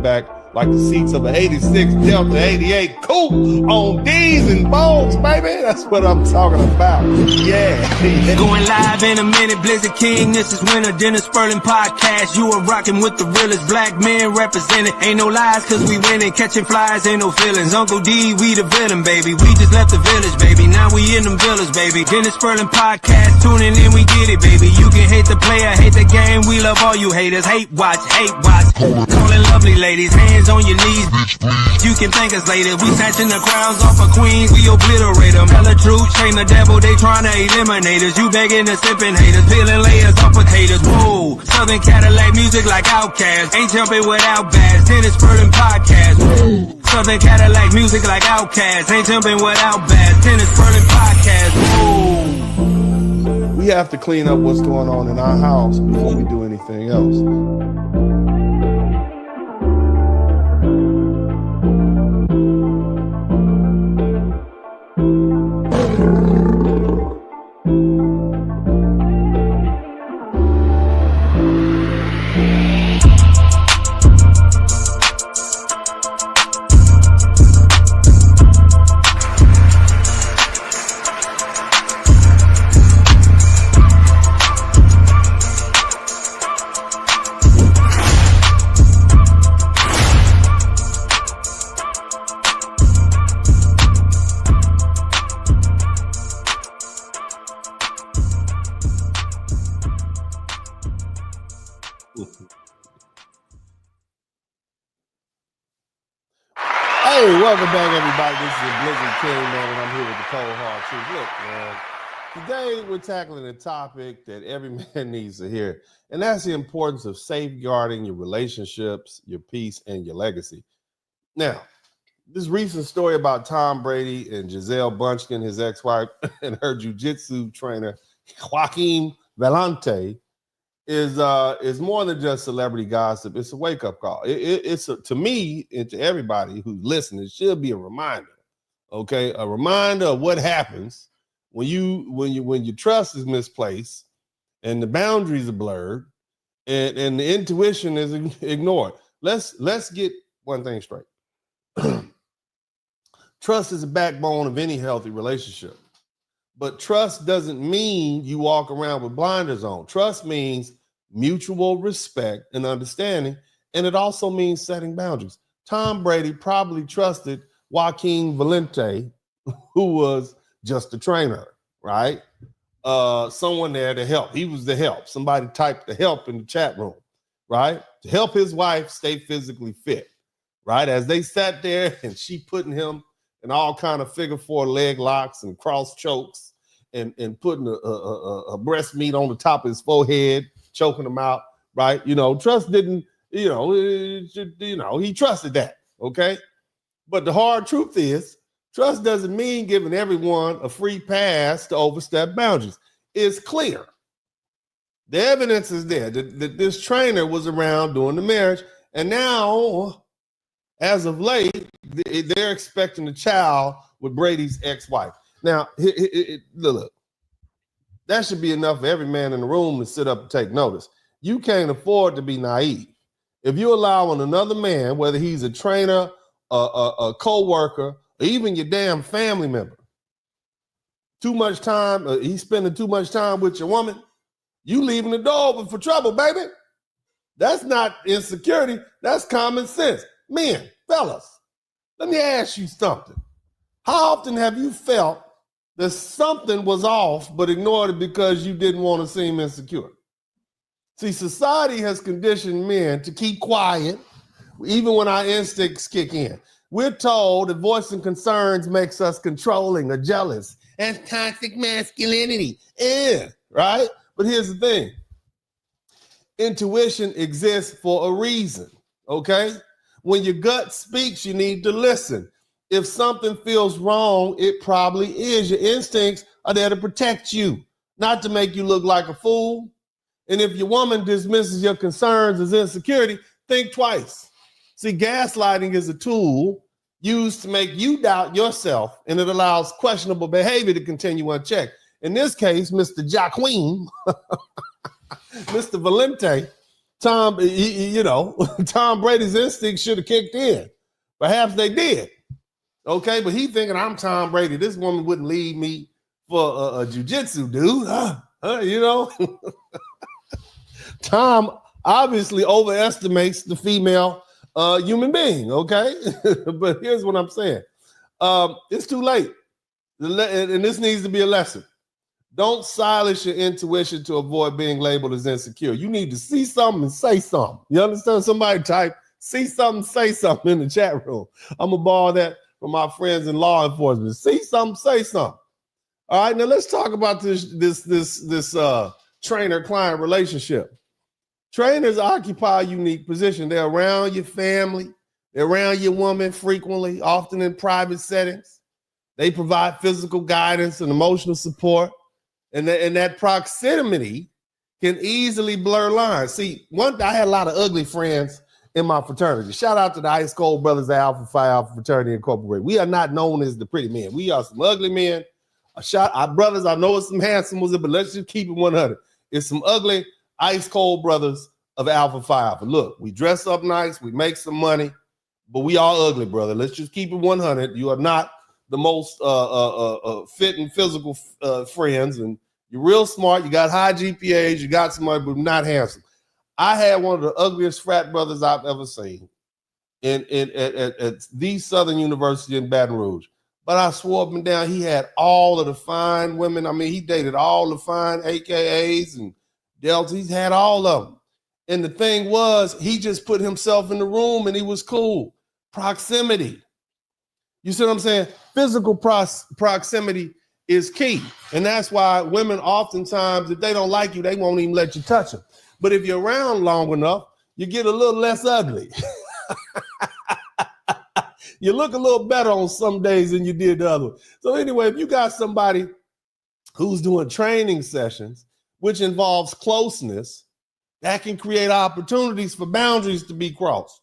back like the seats of an 86 Delta 88 coupe on D's and Bones, baby. That's what I'm talking about. Yeah. Going live in a minute, Blizzard King. This is Winter Dennis Sperling Podcast. You are rocking with the realest black men represented. Ain't no lies, cause we winning. Catching flies, ain't no feelings. Uncle D, we the villain, baby. We just left the village, baby. Now we in them villas, baby. Dennis Sperling Podcast, tuning in, we get it, baby. You can hate the player, hate the game. We love all you haters. Hate watch, hate watch. Calling lovely ladies, hands on your knees, bitch, please. You can thank us later. We snatching the crowns off of queens, we obliterate them. Tell the truth, shame the devil, they trying to eliminate us. You begging the sipping haters, peeling layers off potatoes. Whoa, Southern Cadillac music like Outkast. Ain't jumping without bass. Dennis Sperling Podcast. Whoa. Southern Cadillac music like Outkast. Ain't jumping without bass. Dennis Sperling Podcast. Whoa. We have to clean up what's going on in our house before we do anything else. Hey, welcome back, everybody. This is Blizzard King, man, and I'm here with the cold hard truth. Look, man, today we're tackling a topic that every man needs to hear, and that's the importance of safeguarding your relationships, your peace, and your legacy. Now, this recent story about Tom Brady and Gisele Bündchen, his ex-wife, and her jiu-jitsu trainer, Joaquin Valente, is more than just celebrity gossip. It's a wake-up call. To me and to everybody who's listening, it should be a reminder. Okay, a reminder of what happens when your trust is misplaced and the boundaries are blurred and the intuition is ignored. Let's get one thing straight. Trust is the backbone of any healthy relationship. But trust doesn't mean you walk around with blinders on. Trust means mutual respect and understanding, and it also means setting boundaries. Tom Brady probably trusted Joaquin Valente, who was just a trainer, right? Someone there to help. He was the help. Somebody typed the help in the chat room, right? To help his wife stay physically fit, right? As they sat there and she putting him in all kind of figure four leg locks and cross chokes and putting a breast meat on the top of his forehead, choking him out, right? Trust didn't, he trusted that, okay? But the hard truth is, trust doesn't mean giving everyone a free pass to overstep boundaries. It's clear. The evidence is there that this trainer was around during the marriage, and now, as of late, they're expecting a child with Brady's ex-wife. Now, look, that should be enough for every man in the room to sit up and take notice. You can't afford to be naive. If you're allowing another man, whether he's a trainer, a co-worker, or even your damn family member, too much time, he's spending too much time with your woman, you leaving the door open for trouble, baby. That's not insecurity. That's common sense. Men, fellas, let me ask you something. How often have you felt that something was off but ignored it because you didn't want to seem insecure? See, society has conditioned men to keep quiet even when our instincts kick in. We're told that voicing concerns makes us controlling or jealous. That's toxic masculinity. Right? But here's the thing. Intuition exists for a reason, okay? When your gut speaks, you need to listen. If something feels wrong, it probably is. Your instincts are there to protect you, not to make you look like a fool. And if your woman dismisses your concerns as insecurity, think twice. See, gaslighting is a tool used to make you doubt yourself, and it allows questionable behavior to continue unchecked. In this case, Mr. Joaquin, Mr. Valente, Tom, Tom Brady's instincts should have kicked in. Perhaps they did. Okay, but he thinking I'm Tom Brady. This woman wouldn't leave me for a jiu-jitsu dude. Tom obviously overestimates the female human being. Okay, but here's what I'm saying. It's too late, and this needs to be a lesson. Don't silence your intuition to avoid being labeled as insecure. You need to see something and say something. You understand? Somebody type, see something, say something in the chat room. I'm going to borrow that from my friends in law enforcement. See something, say something. All right, now let's talk about this trainer-client relationship. Trainers occupy a unique position. They're around your family. They're around your woman frequently, often in private settings. They provide physical guidance and emotional support. And that proximity can easily blur lines. See, I had a lot of ugly friends in my fraternity. Shout out to the Ice Cold Brothers of Alpha Phi Alpha Fraternity Incorporated. We are not known as the pretty men. We are some ugly men. Our brothers, I know it's some handsome ones, but let's just keep it 100. It's some ugly Ice Cold Brothers of Alpha Phi Alpha. Look, we dress up nice, we make some money, but we all ugly, brother. Let's just keep it 100. You are not the most fit and physical friends, and you're real smart. You got high GPAs. You got some money, but not handsome. I had one of the ugliest frat brothers I've ever seen at the Southern University in Baton Rouge. But I swore up and down, he had all of the fine women. I mean, he dated all the fine AKAs and Deltas. He's had all of them. And the thing was, he just put himself in the room and he was cool. Proximity. You see what I'm saying? Physical proximity is key. And that's why women oftentimes, if they don't like you, they won't even let you touch them. But if you're around long enough, you get a little less ugly. You look a little better on some days than you did the other. So anyway, if you got somebody who's doing training sessions, which involves closeness, that can create opportunities for boundaries to be crossed.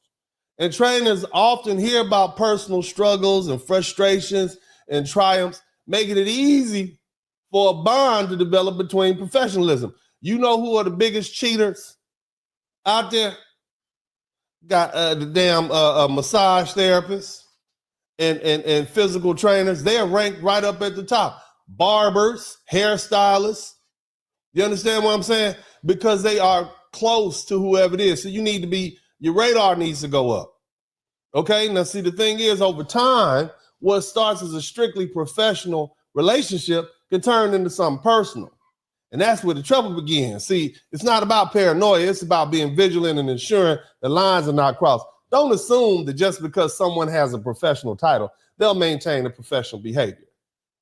And trainers often hear about personal struggles and frustrations and triumphs, making it easy for a bond to develop between professionalism. You know who are the biggest cheaters out there? Got the damn massage therapists and physical trainers. They are ranked right up at the top. Barbers, hairstylists. You understand what I'm saying? Because they are close to whoever it is. So you need to be, your radar needs to go up. Okay, now see, the thing is, over time, what starts as a strictly professional relationship can turn into something personal. And that's where the trouble begins. See, it's not about paranoia. It's about being vigilant and ensuring the lines are not crossed. Don't assume that just because someone has a professional title, they'll maintain a professional behavior.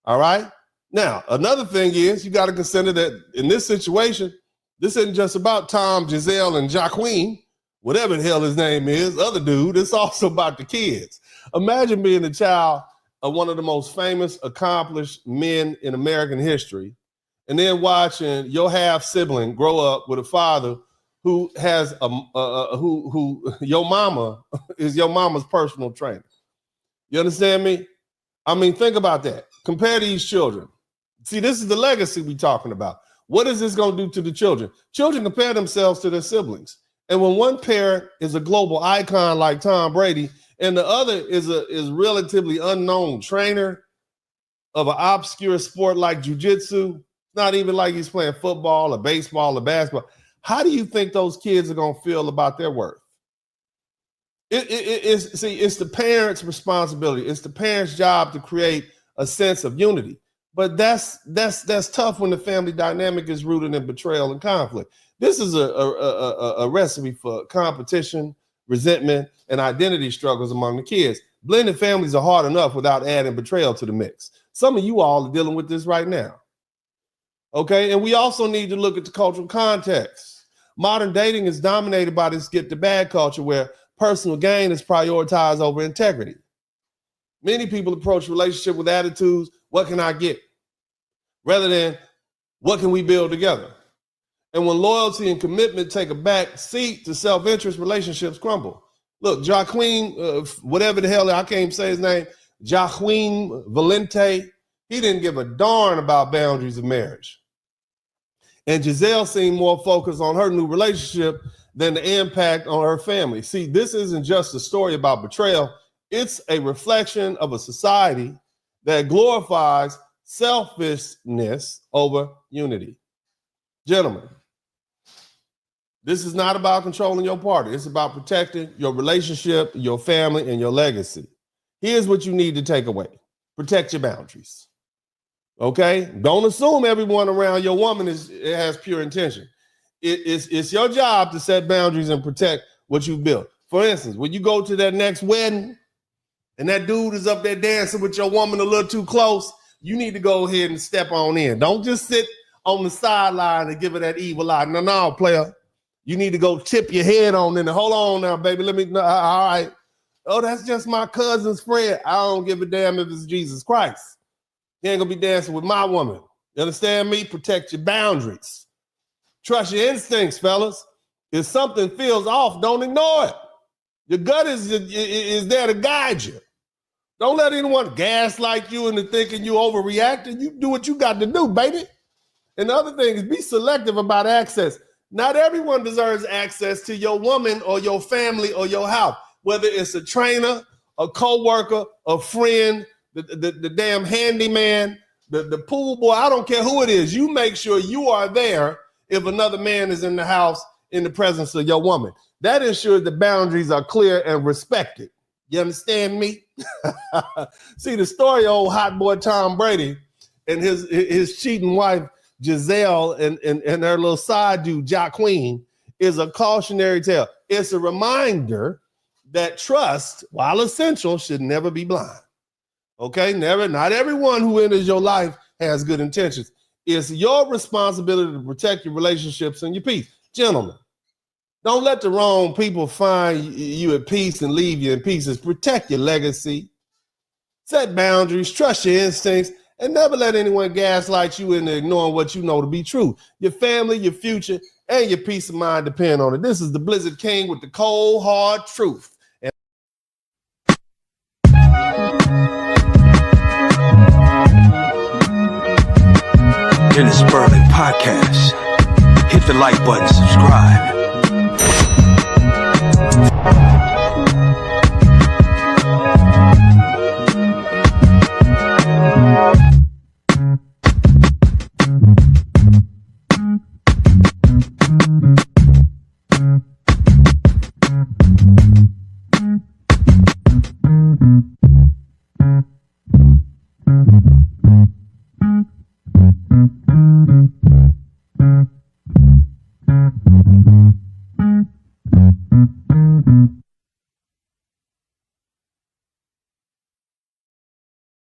All right? Now, another thing is you got to consider that in this situation, this isn't just about Tom, Giselle, and Jacqueline, whatever the hell his name is, other dude. It's also about the kids. Imagine being the child of one of the most famous, accomplished men in American history, and then watching your half sibling grow up with a father who has who your mama is your mama's personal trainer. You understand me? I mean, think about that. Compare these children. See, this is the legacy we're talking about. What is this going to do to the children? Children compare themselves to their siblings. And when one parent is a global icon like Tom Brady, and the other is relatively unknown trainer of an obscure sport like jiu-jitsu, not even like he's playing football or baseball or basketball, how do you think those kids are going to feel about their worth? It's the parents' responsibility. It's the parents' job to create a sense of unity. But that's tough when the family dynamic is rooted in betrayal and conflict. This is a recipe for competition, resentment, and identity struggles among the kids. Blended families are hard enough without adding betrayal to the mix. Some of you all are dealing with this right now. Okay, and we also need to look at the cultural context. Modern dating is dominated by this get the bag culture where personal gain is prioritized over integrity. Many people approach relationship with attitudes, what can I get? Rather than what can we build together? And when loyalty and commitment take a back seat to self-interest, relationships crumble. Look, Joaquin, whatever the hell, I can't even say his name, Joaquin Valente, he didn't give a darn about boundaries of marriage. And Giselle seemed more focused on her new relationship than the impact on her family. See, this isn't just a story about betrayal. It's a reflection of a society that glorifies selfishness over unity. Gentlemen, this is not about controlling your partner. It's about protecting your relationship, your family, and your legacy. Here's what you need to take away. Protect your boundaries. Okay? Don't assume everyone around your woman has pure intention. It's your job to set boundaries and protect what you built. For instance, when you go to that next wedding and that dude is up there dancing with your woman a little too close, you need to go ahead and step on in. Don't just sit on the sideline and give her that evil eye. No, player. You need to go tip your head on in. Hold on now, baby. Let me, all right. Oh, that's just my cousin's friend. I don't give a damn if it's Jesus Christ. He ain't gonna be dancing with my woman. You understand me? Protect your boundaries. Trust your instincts, fellas. If something feels off, don't ignore it. Your gut is there to guide you. Don't let anyone gaslight you into thinking you overreacting. You do what you got to do, baby. And the other thing is be selective about access. Not everyone deserves access to your woman or your family or your house, whether it's a trainer, a co-worker, a friend, the damn handyman, the pool boy. I don't care who it is. You make sure you are there if another man is in the house in the presence of your woman. That ensures the boundaries are clear and respected. You understand me? See, the story of old hot boy Tom Brady and his cheating wife Giselle and her little side dude Jacqueline is a cautionary tale. It's a reminder that trust, while essential, should never be blind. Okay, not everyone who enters your life has good intentions. It's your responsibility to protect your relationships and your peace. Gentlemen, don't let the wrong people find you at peace and leave you in pieces. Protect your legacy. Set boundaries, trust your instincts, and never let anyone gaslight you into ignoring what you know to be true. Your family, your future, and your peace of mind depend on it. This is the Blizzard King with the cold, hard truth. Dennis Burley Podcast. Hit the like button, subscribe. Mm-hmm.